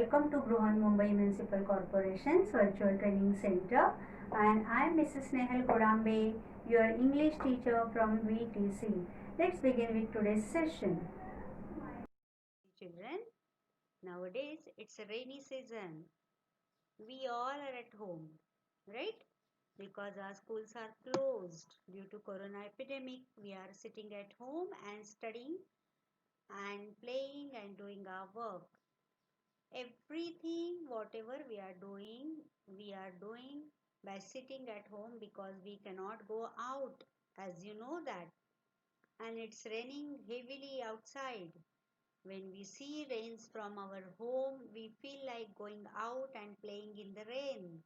welcome to Bruhan Mumbai Municipal Corporation's Virtual Training Center, and I am Mrs. Nehal Kodambe, your English teacher from VTC. Let's begin with today's session. Children, nowadays it's a rainy season. We all are at home, right? Because our schools are closed due to corona epidemic, we are sitting at home and studying and playing and doing our work. Everything, whatever we are doing by sitting at home because we cannot go out, as you know that. And it's raining heavily outside. When we see rains from our home, we feel like going out and playing in the rain.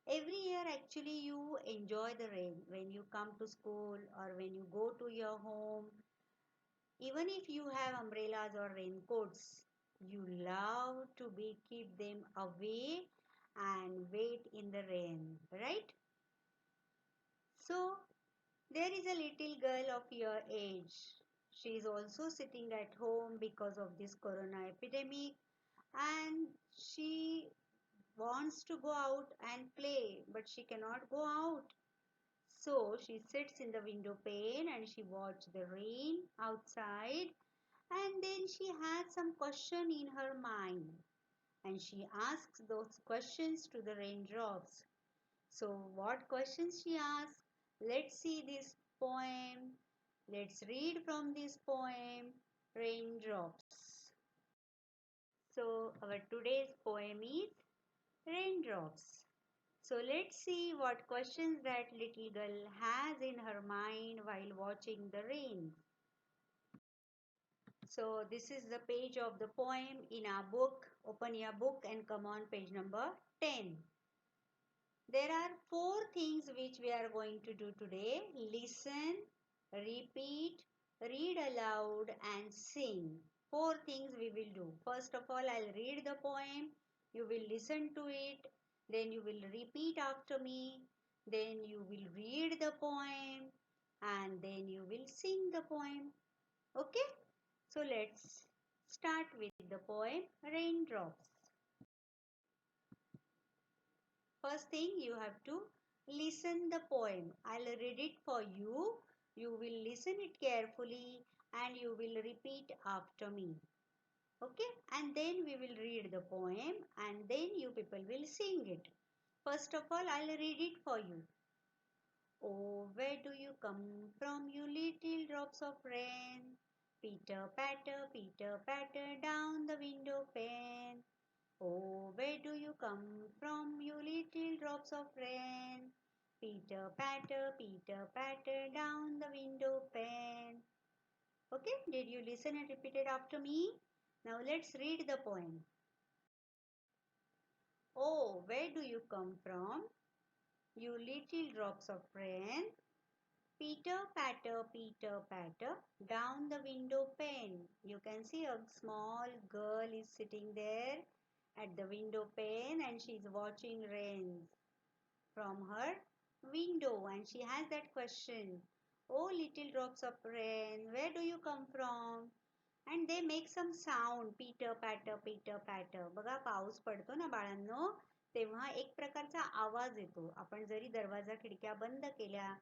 Every year, actually, you enjoy the rain when you come to school or when you go to your home. Even if you have umbrellas or raincoats, you love to keep them away and wait in the rain, right? So, there is a little girl of your age. She is also sitting at home because of this corona epidemic, and she wants to go out and play, but she cannot go out. So she sits in the window pane and she watches the rain outside, and then she has some question in her mind, and she asks those questions to the raindrops. So what questions she asks? Let's see this poem. Let's read from this poem, Raindrops. So our today's poem is Raindrops. So let's see what questions that little girl has in her mind while watching the rain. So this is the page of the poem in our book. Open your book and come on page number 10. There are 4 things which we are going to do today. Listen, repeat, read aloud and sing. 4 things we will do. First of all, I'll read the poem. You will listen to it. Then you will repeat after me. Then you will read the poem. And then you will sing the poem. Okay? So let's start with the poem Raindrops. First thing, you have to listen the poem. I'll read it for you. You will listen it carefully and you will repeat after me. Okay? And then we will read the poem and then you people will sing it. First of all, I'll read it for you. Oh, where do you come from, you little drops of rain? Peter, patter, down the window pane. Oh, where do you come from, you little drops of rain? Peter, patter, down the window pane. Okay, did you listen and repeat it after me? Now let's read the poem. Oh, where do you come from, you little drops of rain? Peter, patter, down the window pane. You can see a small girl is sitting there at the window pane and she is watching rain from her window and she has that question. Oh, little drops of rain, where do you come from? And they make some sound. Peter, patter. बघा पाऊस पडतो ना बाळांनो, तेव्हा एक प्रकारचा आवाज येतो. आपण जरी दरवाजा खिडक्या बंद केल्या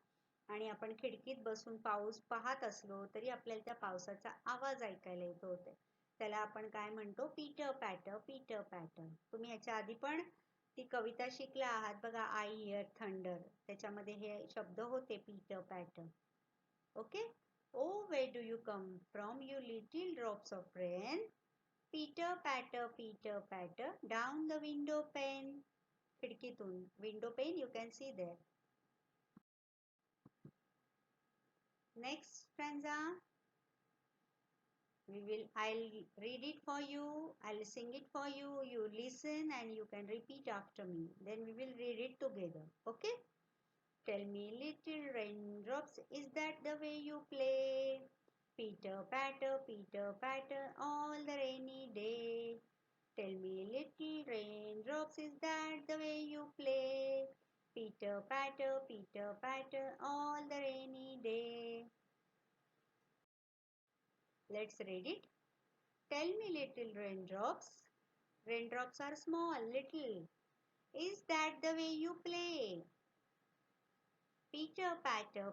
आणि आपण खिडकीत बसून पाऊस पाहत असलो तरी आपल्याला त्या पावसाचा आवाज ऐकायला येतो. त्याला आपण काय म्हणतो? Peter patter. तुम्ही ह्याच्या आधी पण ती कविता शिकला आहात बघा, आय हिअर थंडर. त्याच्यामध्ये हे शब्द होते Peter patter. Okay. Oh, where do you come from, you little drops of rain? Peter, patter, down the window pane. खिडकीतून. Window pane you can see there. Next stanza. I'll read it for you. I'll sing it for you. You listen and you can repeat after me. Then we will read it together. Okay? Tell me, little raindrops, is that the way you play? Peter, patter, all the rainy day. Tell me, little raindrops, is that the way you play? Peter, patter, all the rainy day. Let's read it. Tell me, little raindrops, Raindrops are small, little. Is that the way you play? Peter patter,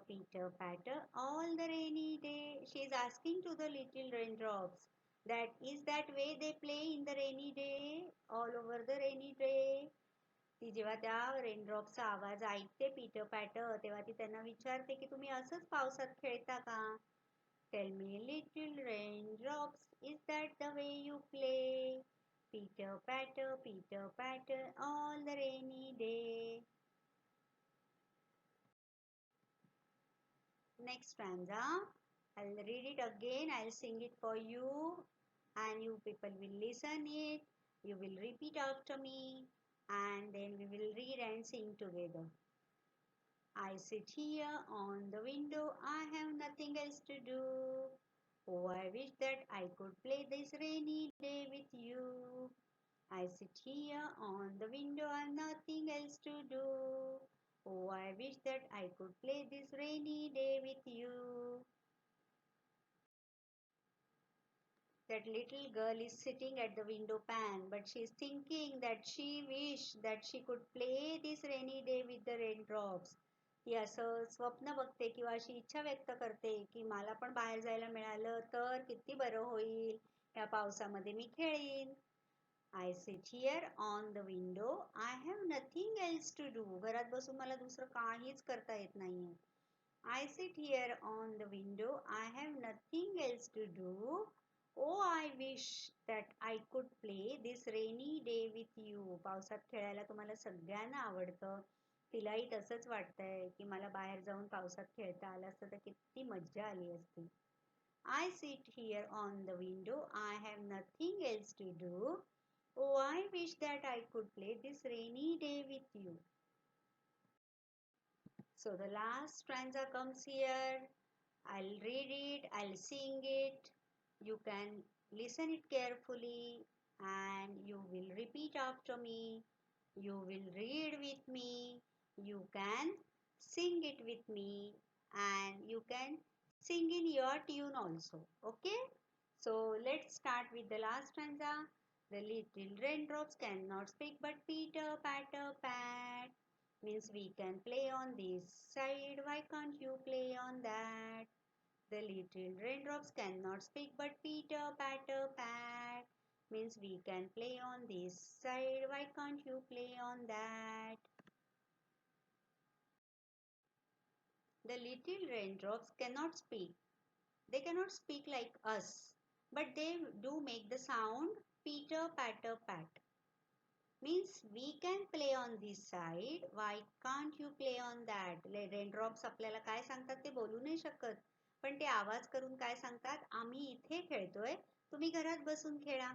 all the rainy day. She is asking to the little raindrops that is that way they play in the rainy day, all over the rainy day. ती जेव्हा त्या रेनड्रॉपचा आवाज ऐकते Peter patter तेव्हा ती त्यांना विचारते की तुम्ही असंच पावसात खेळता का? Tell me little raindrops is that the way you play? Pitter patter all the rainy day. Next stanza. I'll read it again. I'll sing it for you, and you people will listen it. You will repeat after me, and then we will read and sing together. I sit here on the window. I have nothing else to do. Oh, I wish that I could play this rainy day with you. I sit here on the window. I have nothing else to do. Oh, I wish that I could play this rainy day with you. That little girl is sitting at the window pane, but she is thinking that she wished that she could play this rainy day with the raindrops. ती असं स्वप्न बघते किंवा अशी इच्छा व्यक्त करते की मला पण बाहेर जायला मिळालं तर किती बरं होईल, या पावसामध्ये मी खेळीन. I sit here on the window. I have nothing else to do. घरात बसून मला दुसरं काहीच करता येत नाहीये. I sit here on the window. I have nothing else to do. Oh, I wish that I could play this rainy day with you. पावसात खेळायला तुम्हाला सगळ्यांना आवडतं. तिलाही तसंच वाटतंय की मला बाहेर जाऊन पावसात खेळता आलं असतं तर किती मज्जा आली असती. I sit here on the window. I have nothing else to do. Oh, I wish that I could play this rainy day with you. So the last stanza comes here. I'll read it, I'll sing it. You can listen it carefully and you will repeat after me. You will read with me. You can sing it with me and you can sing in your tune also. Okay? So let's start with the last stanza. The little raindrops cannot speak but Peter patter pat. Means we can play on this side. Why can't you play on that? The little raindrops cannot speak but Peter patter pat. Means we can play on this side. Why can't you play on that? The little raindrops cannot speak. They cannot speak like us, but they do make the sound Peter patter pat. Means we can play on this side. Why can't you play on that? Raindrops आपल्याला काय सांगतात ते बोलू नाही शकत, पण ते आवाज करून काय सांगतात, आम्ही इथे खेळतोय, तुम्ही घरात बसून खेळा.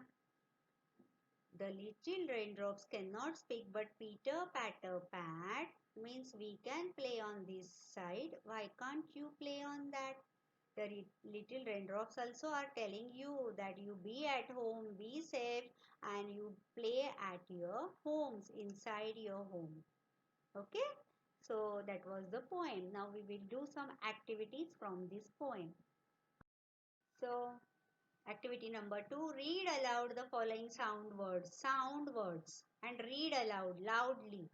The little raindrops cannot speak but Peter patter pat. Means we can play on this side. Why can't you play on that? The little raindrops also are telling you that you be at home, be safe, and you play at your homes, inside your home. Okay? So that was the poem. Now we will do some activities from this poem. So activity number 2, read aloud the following sound words and read aloud loudly.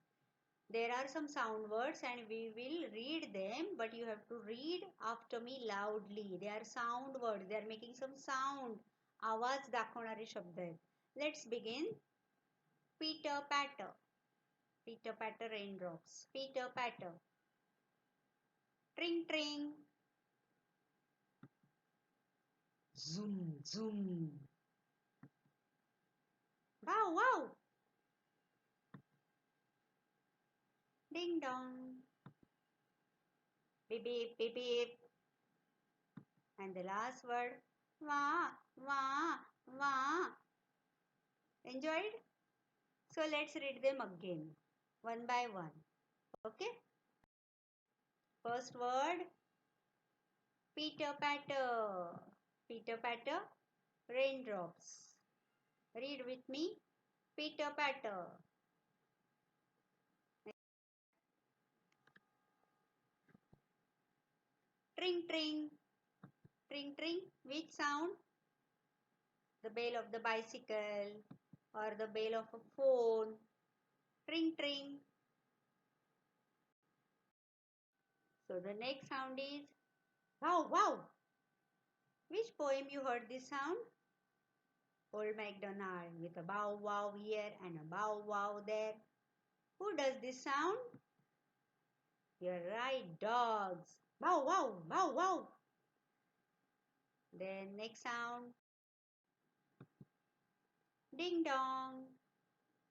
There are some sound words and we will read them, but you have to read after me loudly. They are sound words. They are making some sound. आवाज दाखवणारे शब्द आहेत. Let's begin. Peter patter. Peter patter raindrops. Peter patter. Tring tring. Zoom zoom. Wow wow. Ding dong. Beep beep beep beep. And the last word, wah wah wah. Enjoyed? So let's read them again, one by one. Okay? First word, Peter patter. Peter patter, raindrops. Read with me, Peter patter. Tring tring. Tring tring, which sound? The bell of the bicycle. or the bell of a phone. Tring, tring. So the next sound is wow, wow. Which poem you heard this sound? Old MacDonald with a bow wow here and a bow wow there. Who does this sound? You're right, dogs. Bow wow, bow wow. Then next sound. Ding dong.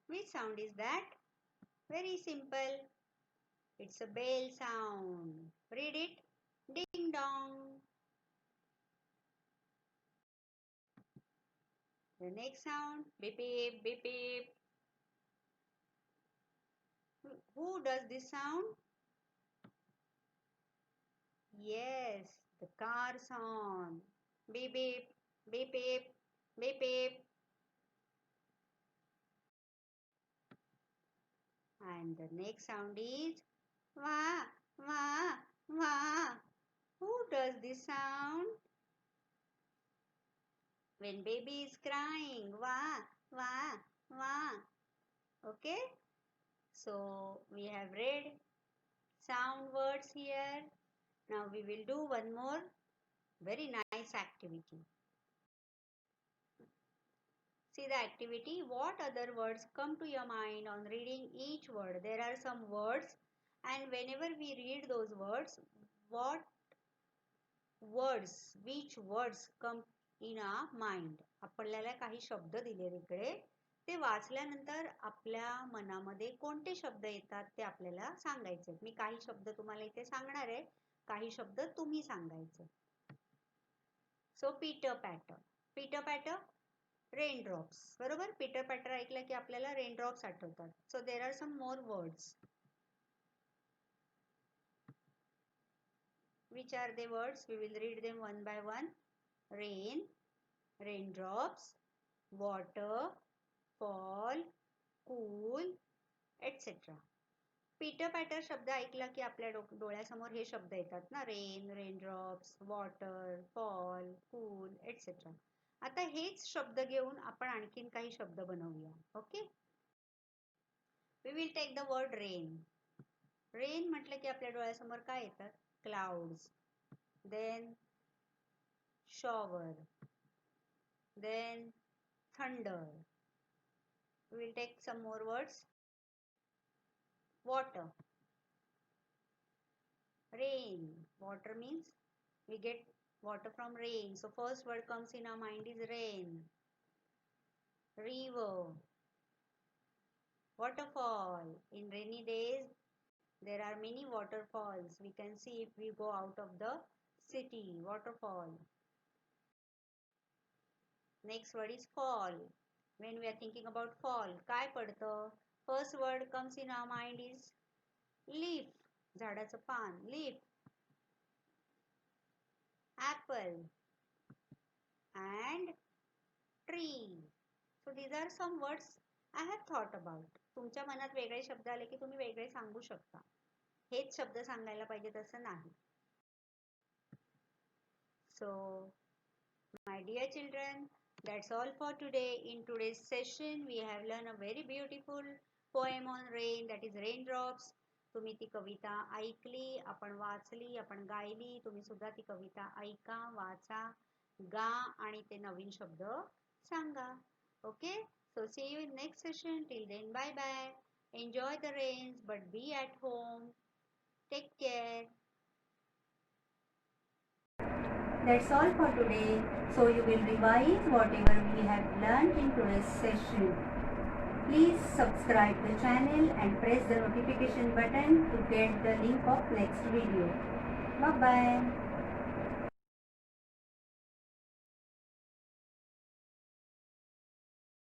Which sound is that? Very simple. It's a bell sound. Read it. Ding dong. The next sound. Beep beep, beep beep. Who does this sound? Yes, the car's horn. Beep beep, beep beep, beep beep. And the next sound is wah, wah, wah. Who does this sound? When baby is crying, wah, wah, wah. Okay? So we have read sound words here. Now we will do one more very nice activity. See the activity. What other words come to your mind on reading each word? There are some words, and whenever we read those words, which words come in our mind? आपल्याला काही शब्द दिले इकडे. ते वाचल्यानंतर आपल्या मनामध्ये कोणते शब्द येतात ते आपल्याला सांगायचे. मी काही शब्द तुम्हाला इथे सांगणार आहे. काही शब्द तुम्ही सांगायचे. So pitter patter. Pitter patter raindrops. बरोबर. पीटर पॅटर ऐकलं की आपल्याला रेनड्रॉप्स आठवतात. So there are some more words. Which are the words? We will read them one by one. Rain, raindrops, water, fall, cool, etc. Pitter patter शब्द ऐकला की आपल्या डोळ्यासमोर हे शब्द येतात ना. Rain, raindrops, water, fall, cool, etcetera. आता हेच शब्द घेऊन आपण आणखीन काही शब्द बनवूया. Okay. We will take the word rain. Rain म्हटलं की आपल्या डोळ्यासमोर काय येतात? Clouds, then shower, then thunder. We will take some more words. Water, rain. Water means we get water from rain. So first word comes in our mind is rain. River, waterfall. In rainy days there are many waterfalls. We can see if we go out of the city. Waterfall. Next word is fall. When we are thinking about fall, काय पडतं? First word comes in our mind is leaf. झाडाचं पान. Leaf. Apple. And tree. So these are some words I have thought about. तुमच्या मनात वेगळे शब्द आले की तुम्ही वेगळे सांगू शकता. हेच शब्द सांगायला पाहिजेत असं नाही. So, my dear children, that's all for today. In today's session, we have learned a very beautiful poem on rain, that is raindrops. तुम्ही ती कविता ऐकली, आपण वाचली, आपण गायली. तुम्ही सुद्धा ती कविता ऐका, वाचा, गा आणि ते नवीन शब्द सांगा. Okay? So see you in next session. Till then, bye bye. Enjoy the rains, but be at home. Take care. That's all for today. So you will revise whatever we have learned in today's session. Please subscribe the channel and press the notification button to get the link of next video. Bye bye.